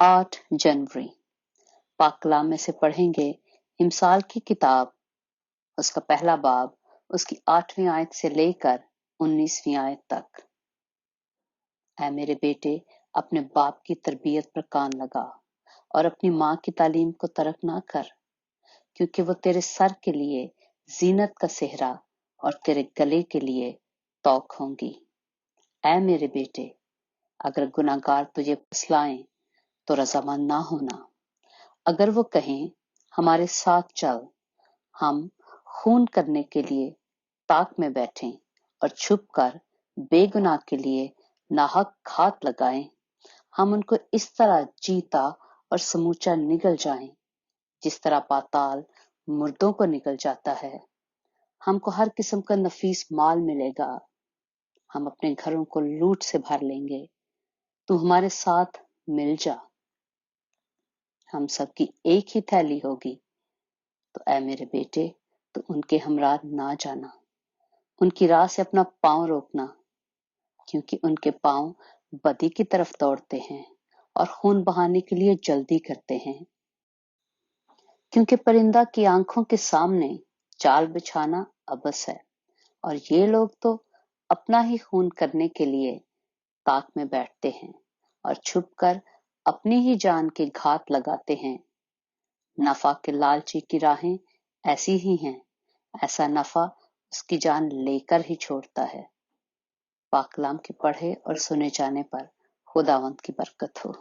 8 जनवरी पाक कलाम में से पढ़ेंगे इमसाल की किताब, उसका पहला बाब, उसकी 8वीं आयत से लेकर 19वीं आयत तक। ऐ मेरे बेटे, अपने बाप की तरबियत पर कान लगा और अपनी माँ की तालीम को तर्क ना कर, क्योंकि वो तेरे सर के लिए जीनत का सेहरा और तेरे गले के लिए तौक होंगी। ऐ मेरे बेटे, अगर गुनाहगार तुझे फुसलाएं तो रजामंद ना होना। अगर वो कहें हमारे साथ चल, हम खून करने के लिए ताक में बैठें और छुप कर बेगुनाह के लिए नाहक घात लगाएं, हम उनको इस तरह जीता और समूचा निगल जाएं जिस तरह पाताल मुर्दों को निकल जाता है। हमको हर किस्म का नफीस माल मिलेगा, हम अपने घरों को लूट से भर लेंगे। तू हमारे साथ मिल जा, हम सबकी एक ही थैली होगी। तो ऐ मेरे बेटे, तो उनके हमरा ना जाना, उनकी राह से अपना पांव रोकना, क्योंकि उनके पांव बदी की तरफ दौड़ते हैं और खून बहाने के लिए जल्दी करते हैं। क्योंकि परिंदा की आंखों के सामने जाल बिछाना अबस है, और ये लोग तो अपना ही खून करने के लिए ताक में बैठते हैं और छुपकर अपनी ही जान के घात लगाते हैं। नफा के लालची की राहें ऐसी ही हैं, ऐसा नफा उसकी जान लेकर ही छोड़ता है। पाक कलाम के पढ़े और सुने जाने पर खुदावंद की बरकत हो।